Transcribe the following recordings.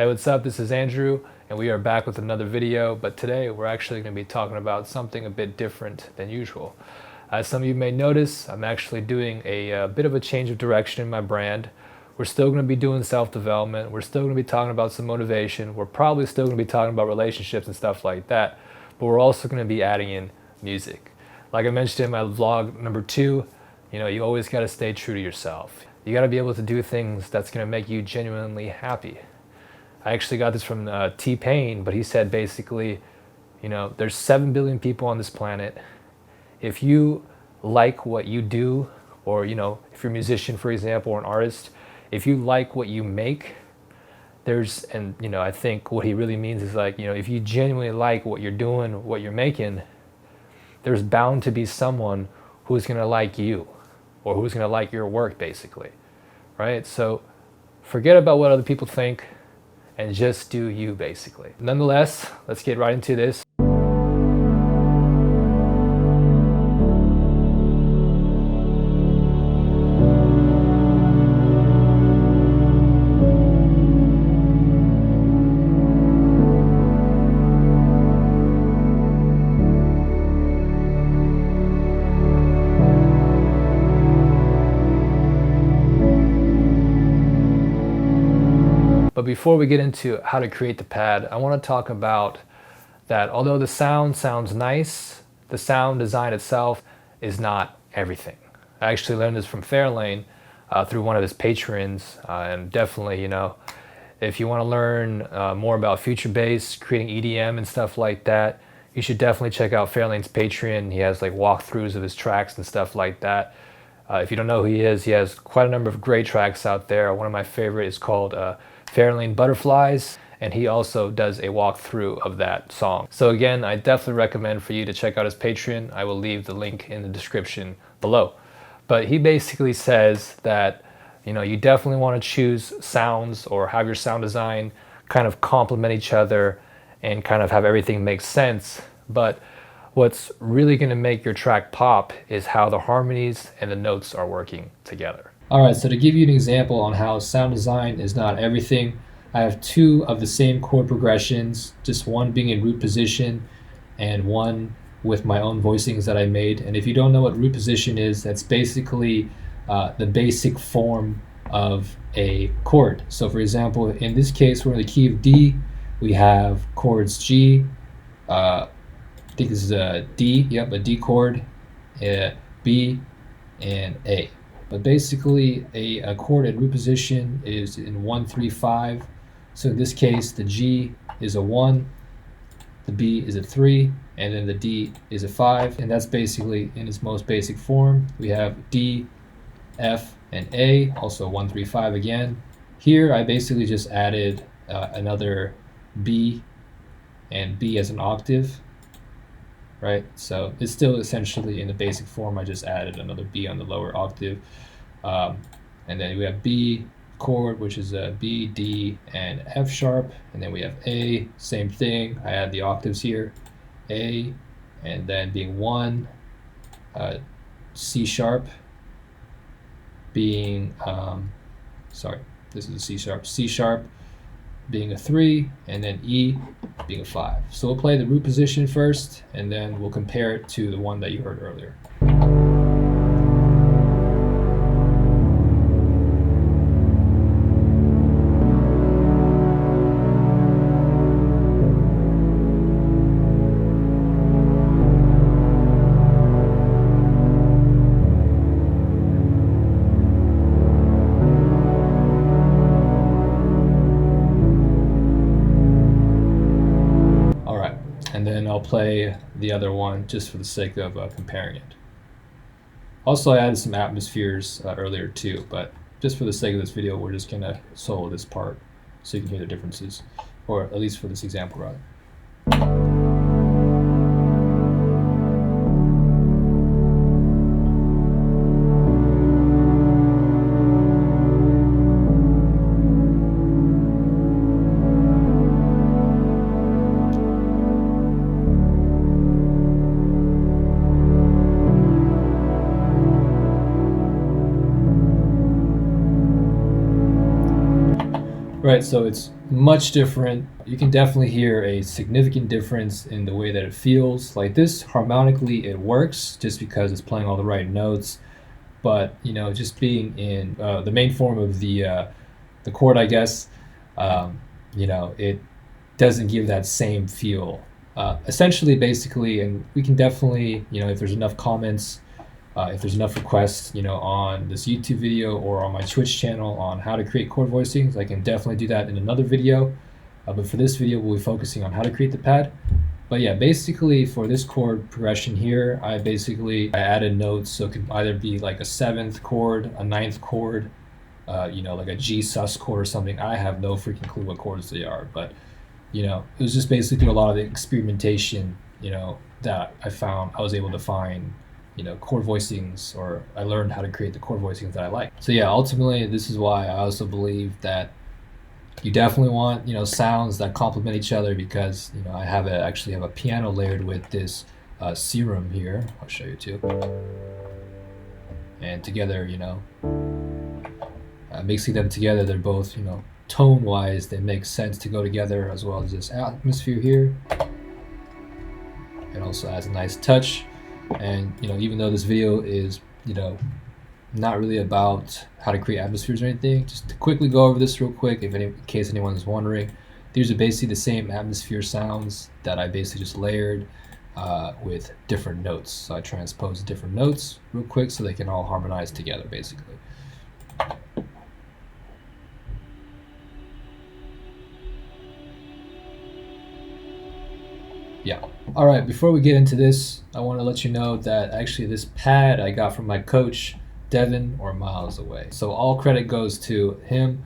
Hey, what's up? This is Andrew, and we are back with another video, but today we're actually going to be talking about something a bit different than usual. As some of you may notice, I'm actually doing a bit of a change of direction in my brand. We're still going to be doing self-development. We're still going to be talking about some motivation. We're probably still going to be talking about relationships and stuff like that, but we're also going to be adding in music. Like I mentioned in my vlog number 2, you always got to stay true to yourself. You got to be able to do things that's going to make you genuinely happy. I actually got this from T-Pain, but he said basically, there's 7 billion people on this planet. If you like what you do, or if you're a musician, for example, or an artist, if you like what you make, I think what he really means is like, if you genuinely like what you're doing, what you're making, there's bound to be someone who's gonna like you, or who's gonna like your work, basically, right? So forget about what other people think, and just do you, basically. Nonetheless, let's get right into this. But before we get into how to create the pad, I want to talk about that although the sound sounds nice, the sound design itself is not everything. I actually learned this from Fairlane through one of his patrons, and definitely, if you want to learn more about future bass, creating EDM and stuff like that, you should definitely check out Fairlane's Patreon. He has like walkthroughs of his tracks and stuff like that. If you don't know who he is, he has quite a number of great tracks out there. One of my favorite is called Fairlane Butterflies, and he also does a walkthrough of that song. So again, I definitely recommend for you to check out his Patreon. I will leave the link in the description below. But he basically says that you definitely want to choose sounds, or have your sound design kind of complement each other and kind of have everything make sense. But what's really going to make your track pop is how the harmonies and the notes are working together. Alright, so to give you an example on how sound design is not everything, I have 2 of the same chord progressions, just one being in root position and one with my own voicings that I made. And if you don't know what root position is, that's basically the basic form of a chord. So for example, in this case, we're in the key of D. We have chords G, I think this is a D, yep, a D chord, B, and A. But basically, a chord at root position is in 1, 3, 5. So in this case, the G is a 1, the B is a 3, and then the D is a 5. And that's basically in its most basic form. We have D, F, and A, also 1, 3, 5 again. Here, I basically just added another B and B as an octave, right? So it's still essentially in the basic form. I just added another B on the lower octave. And then we have B chord, which is a B, D, and F sharp. And then we have A, same thing. I add the octaves here, A, and then being 1, C sharp, being, this is a C sharp, C sharp being a 3, and then E being a 5. So we'll play the root position first, and then we'll compare it to the one that you heard earlier. And then I'll play the other one just for the sake of comparing it. Also, I added some atmospheres earlier too, but just for the sake of this video, we're just going to solo this part so you can hear the differences, or at least for this example rather. Right, so it's much different. You can definitely hear a significant difference in the way that it feels. Like this, harmonically, it works just because it's playing all the right notes. But just being in the main form of the chord, I guess, it doesn't give that same feel. Essentially, basically, and we can definitely, if there's enough comments, if there's enough requests, on this YouTube video or on my Twitch channel on how to create chord voicings, I can definitely do that in another video. But for this video, we'll be focusing on how to create the pad. But yeah, basically for this chord progression here, I added notes, so it could either be like a 7th chord, a 9th chord, like a G sus chord or something. I have no freaking clue what chords they are, but it was just basically a lot of the experimentation, that I was able to find, chord voicings, or I learned how to create the chord voicings that I like. So yeah, ultimately, this is why I also believe that you definitely want, sounds that complement each other, because, I actually have a piano layered with this serum here. I'll show you too. And together, mixing them together, they're both, tone-wise, they make sense to go together, as well as this atmosphere here. It also adds a nice touch. And, even though this video is, not really about how to create atmospheres or anything, just to quickly go over this real quick, in case anyone is wondering, these are basically the same atmosphere sounds that I basically just layered with different notes. So I transposed different notes real quick so they can all harmonize together, basically. Yeah. All right, before we get into this, I want to let you know that actually this pad I got from my coach, Devin, or miles away. So all credit goes to him.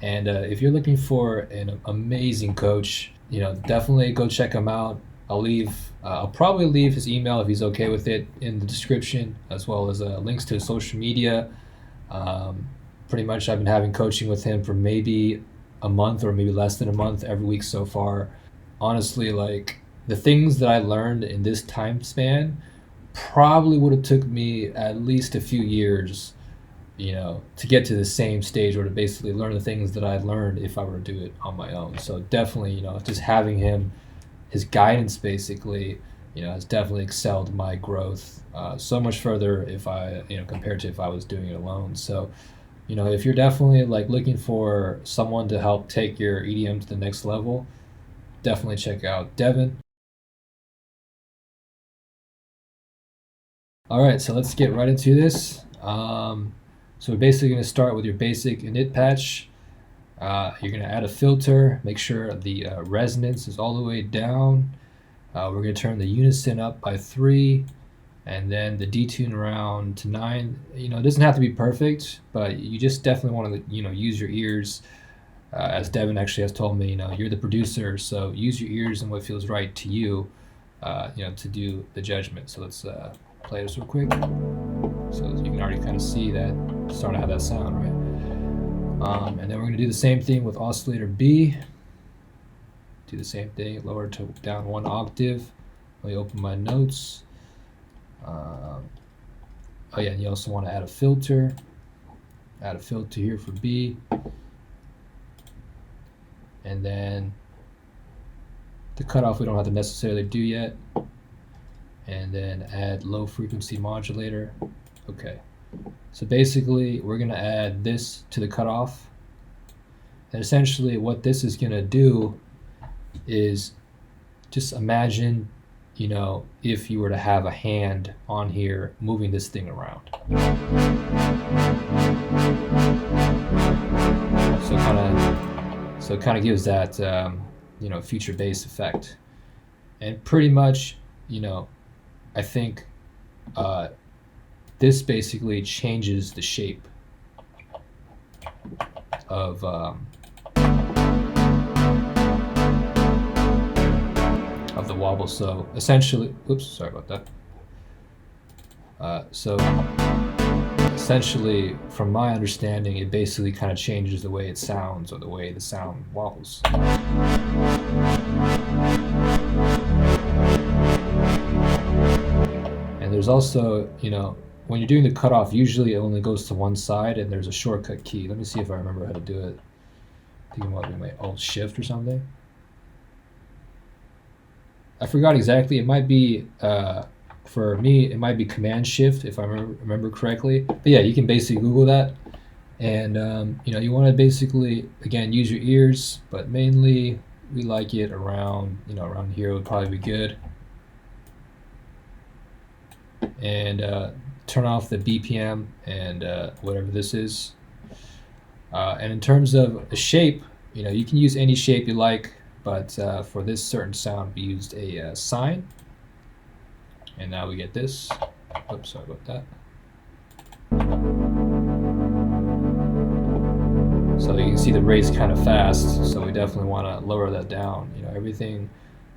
And if you're looking for an amazing coach, definitely go check him out. I'll probably leave his email, if he's okay with it, in the description, as well as links to his social media. Pretty much I've been having coaching with him for maybe a month or maybe less than a month every week so far. Honestly, like, the things that I learned in this time span probably would have took me at least a few years, to get to the same stage, or to basically learn the things that I learned if I were to do it on my own. So definitely, just having his guidance basically, has definitely excelled my growth so much further compared to if I was doing it alone. So, if you're definitely like looking for someone to help take your EDM to the next level, definitely check out Devin. All right, so let's get right into this. So we're basically going to start with your basic init patch. You're going to add a filter, make sure the resonance is all the way down. We're going to turn the unison up by 3, and then the detune around to 9. It doesn't have to be perfect, but you just definitely want to use your ears. As Devin actually has told me, you're the producer, so use your ears and what feels right to you, to do the judgment. So let's play this real quick. So you can already kind of see that it's starting to have that sound, right? And then we're going to do the same thing with oscillator B. Do the same thing, lower to down 1 octave. Let me open my notes. Oh yeah, and you also want to add a filter. Add a filter here for B. And then the cutoff we don't have to necessarily do yet. And then add low frequency modulator. Okay, so basically we're going to add this to the cutoff. And essentially what this is going to do is, just imagine, if you were to have a hand on here moving this thing around. So it kind of gives that future bass effect. And pretty much, I think this basically changes the shape of the wobble. So essentially, oops, sorry about that. So essentially, from my understanding, it basically kind of changes the way it sounds, or the way the sound wobbles. And there's also, when you're doing the cutoff, usually it only goes to one side, and there's a shortcut key. Let me see if I remember how to do it. I think it might be my Alt Shift or something. I forgot exactly. It might be, for me, it might be Command Shift if I remember correctly. But yeah, you can basically Google that. And you want to basically, again, use your ears, but mainly we like it around, around here would probably be good. And turn off the BPM and whatever this is. And in terms of a shape, you can use any shape you like, but for this certain sound, we used a sine. And now we get this. Oops, sorry about that. So you can see the rate's kind of fast, so we definitely want to lower that down. Everything,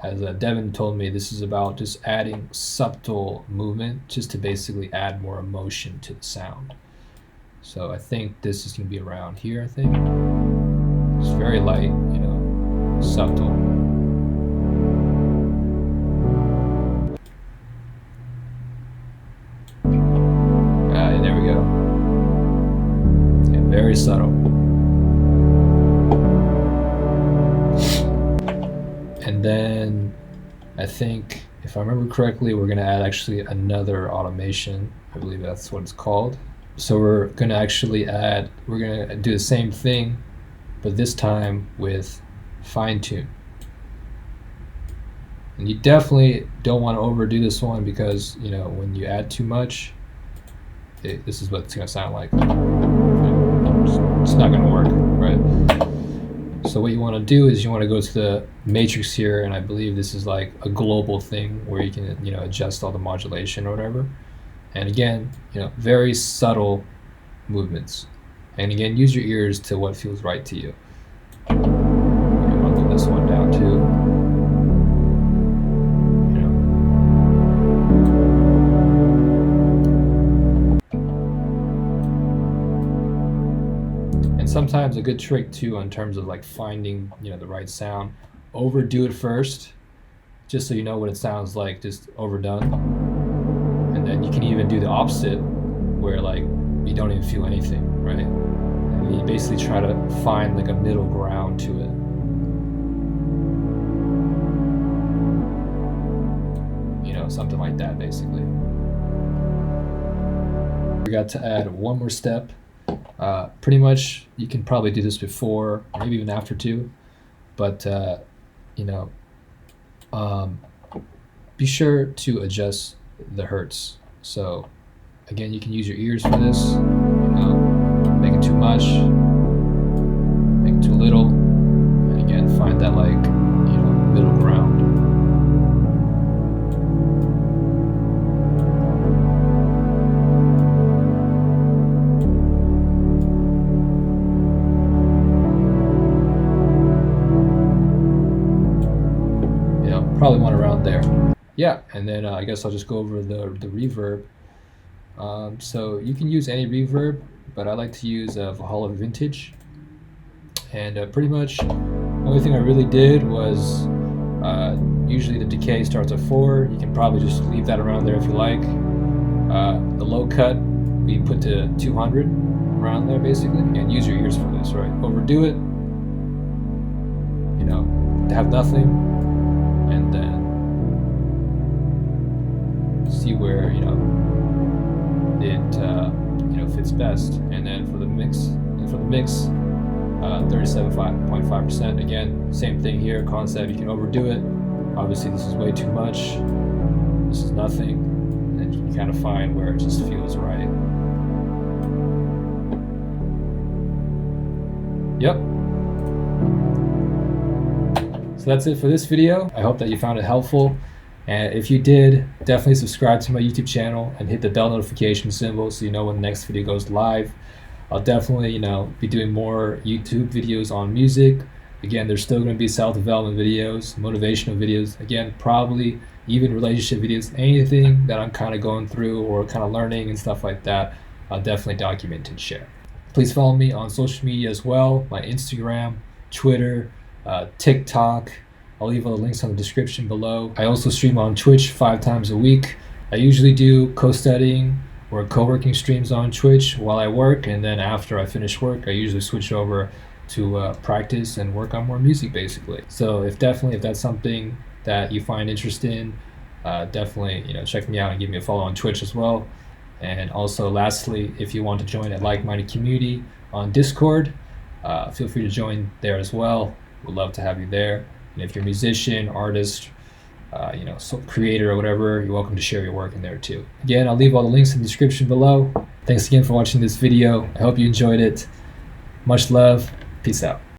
as Devin told me, this is about just adding subtle movement just to basically add more emotion to the sound. So I think this is going to be around here, I think. It's very light, subtle. There we go. And very subtle. And then I think, if I remember correctly, we're going to add actually another automation. I believe that's what it's called. So we're going to actually we're going to do the same thing, but this time with fine tune. And you definitely don't want to overdo this one because, when you add too much, this is what it's going to sound like. It's not going to work, right? So what you want to do is you want to go to the matrix here, and I believe this is like a global thing where you can adjust all the modulation or whatever. And again, very subtle movements. And again, use your ears to what feels right to you. And I'll put this one down too. Sometimes a good trick too in terms of like finding the right sound, overdo it first just so you know what it sounds like, just overdone, and then you can even do the opposite where like you don't even feel anything, right? And you basically try to find like a middle ground to it, something like that basically. We got to add one more step. Pretty much you can probably do this before, maybe even after too, but be sure to adjust the hertz. So again, you can use your ears for this, make it too much, make it too little, and again find that like middle ground. Probably one around there. Yeah, and then I guess I'll just go over the reverb. So you can use any reverb, but I like to use Valhalla Vintage. And pretty much the only thing I really did was usually the decay starts at 4. You can probably just leave that around there if you like. The low cut we put to 200 around there basically. And use your ears for this, right? Overdo it, have nothing. And then see where it fits best. And then for the mix, 37.5%. Again, same thing here. Concept, you can overdo it. Obviously, this is way too much. This is nothing. And then you can kind of find where it just feels right. Yep. So that's it for this video. I hope that you found it helpful. And if you did, definitely subscribe to my YouTube channel and hit the bell notification symbol so you know when the next video goes live. I'll definitely, be doing more YouTube videos on music. Again, there's still going to be self-development videos, motivational videos. Again, probably even relationship videos, anything that I'm kind of going through or kind of learning and stuff like that. I'll definitely document and share. Please follow me on social media as well, my Instagram, Twitter, TikTok. I'll leave all the links on the description below. I also stream on Twitch 5 times a week. I usually do co-studying or co-working streams on Twitch while I work, and then after I finish work, I usually switch over to practice and work on more music, basically. So if that's something that you find interest in, definitely check me out and give me a follow on Twitch as well. And also, lastly, if you want to join a like-minded community on Discord, feel free to join there as well. We'd love to have you there. And if you're a musician, artist, creator or whatever, you're welcome to share your work in there too. Again, I'll leave all the links in the description below. Thanks again for watching this video. I hope you enjoyed it. Much love. Peace out.